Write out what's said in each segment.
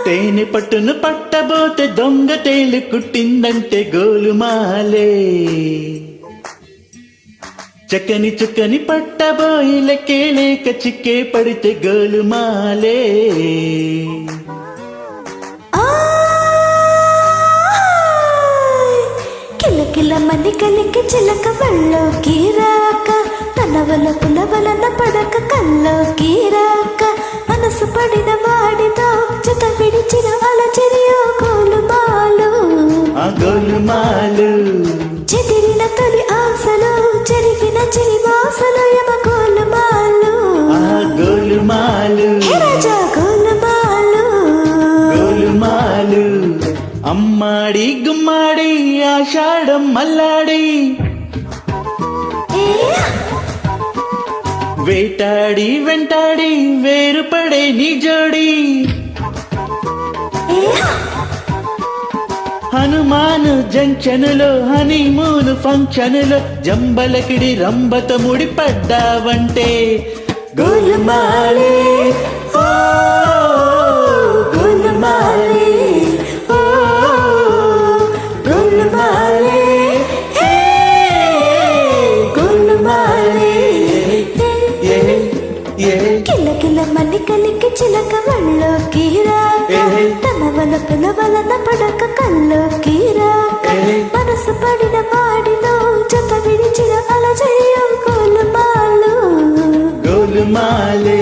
తేనె పట్టును పట్టబోతే దొంగ తేలు కుట్టిందంటే గోలుమాలే. చక్కని చుక్కని పట్టబోయి లెక్కే లేక చిక్కే పడితే గోలుమాలే. కిలకిల మని కలికి చిలక వల్లోకి రాక తన వలపుల వలన పడక కల్లోకి రాక మనసు పడిన వాడితో జత విడిచిన అలచరియో గోలుమాలు. ఆ గోలుమాలు చెదిరిన తొలి ఆశలు చెరిగిన చిరి బాసలు యమ గోలుమాలు. ఆ గోలుమాలు రాజా గోలుమాలు. గోలుమాలు అమ్మాడి గుమ్మాడి ఆషాఢం మల్లాడి వేటాడి వెంటాడి వేరుపడే నీ జోడి. హనుమాను జంక్షనులో హనీమూను ఫంక్షనులో జంబలకిడి రంబత ముడి పడ్డావంటే గోలుమాలే. ఓ గోలుమాలే, ఓ గోలుమాలే, హే గోలుమాలే. కిలకిల మని కలికి చిలక వల్లోకి రాక తన వలపుల వలన పడక కల్లోకి రాక మనసు పడిన వాడిలో జత విడిచిన అలజయ్యో గోలుమాలు. గోలుమాలే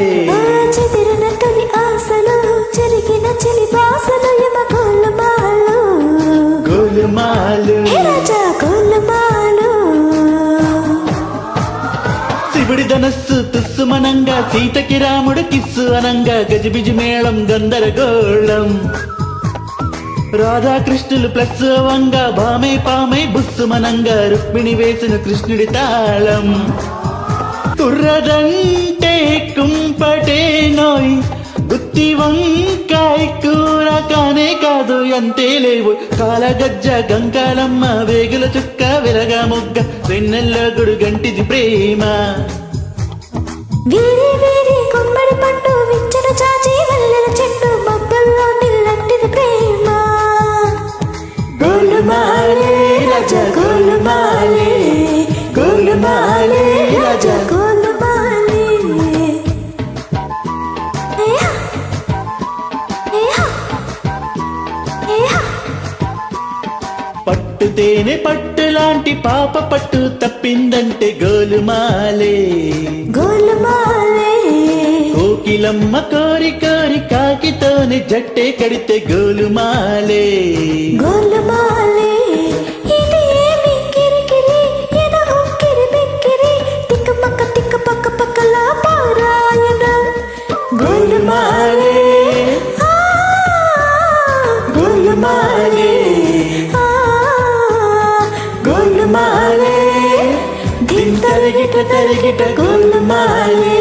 చెదిరిన తొలి ఆశలు చెరిగిన చిలి బాసలు యమ గోలుమాలు. గోలుమాలు రాజా గోలుమాలు. శివుడి ధనస్సు తుస్సుమనంగా సీతకి రాముడు కిస్సు అనంగా గజిబిజి మేళం గందరగోళం. రాధాకృష్ణులు ప్లస్ వంగా భామై పామై బుస్సుమనంగా రుక్మిణి వేసిన కృష్ణుడి తాళం. కుర్రదంటే కుంపటే నోయ్ గుత్తి వంకాయ కూర కానే కాదు అంతే లేవు. కాలగజ్జ గంగాలమ్మ వేగుల చుక్క విరగా మొగ్గ వెన్నెల్లో గుడు గంటిది ప్రేమ. వీరి వీరి గుమ్మడి పండు విచ్చన చాచి వల్లెల చెట్టు మబ్బల్లో నిల్లంటిది ప్రేమ. గోలుమాలే రాజా గోలుమాలే, గోలుమాలే రాజా గోలుమాలే. పట్టు తేనె పట్టు లాంటి పాప పట్టు తప్పిందంటే గోలుమాలే. గోలుమాలే కోకిలమ్మ కోరి కోరి కాకితోనే జట్టే కడితే గోలుమాలే. గోలుమాలే. ఇది ఏమి కిరికిరి ఎన ఉక్కిరి బిక్కిరి తిక్కమక్క తిక్క పక్క పక్కల పారాయణ గోలుమాలే, గోలుమాలే, గోలుమాలే దింతరిగిట తరిగిట గోలుమాలే.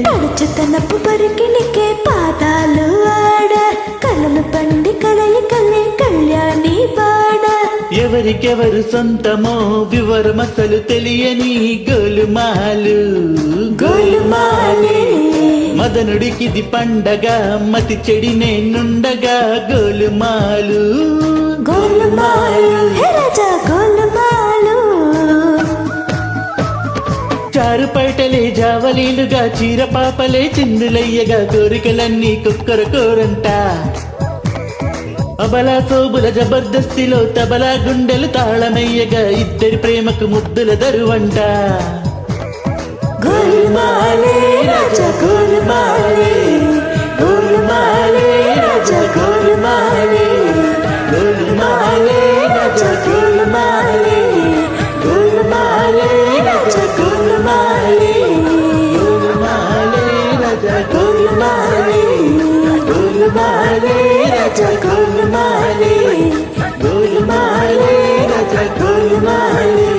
పడుచుతనపు పరికినికే పాదాలు ఆడ కలలు పండి కలయికలే కళ్యాణి పాడ. ఎవరికెవరు సొంతమో వివరమసలు తెలియని గోలుమాలు. గోలుమాలే మదనుడికిది పండగ మతి చెడినే నుండగా గోలుమాలు. గోలుమాలు రాజా గోలుమాలు. చారు పైటలే జావలీలుగా చీర పాపలే చిందులయ్యగా కోరికలన్నీ కుక్కర కోరంట. అబలా సోబుల జబర్దస్తిలో తబలా గుండెలు తాళమయ్యగా ఇద్దరి ప్రేమకు ముద్దుల దరువంట. గోలుమాలే రాజా గోలుమాలే, గోలుమాలే రాజా గోలుమాలే, గోలుమాలే రాజా గోలుమాలే, గోలుమాలే రాజా గోలుమాలే, గోలుమాలే రాజా గోలుమాలే, గోలుమాలే రాజా గోలుమాలే, గోలుమాలే రాజా గోలుమాలే.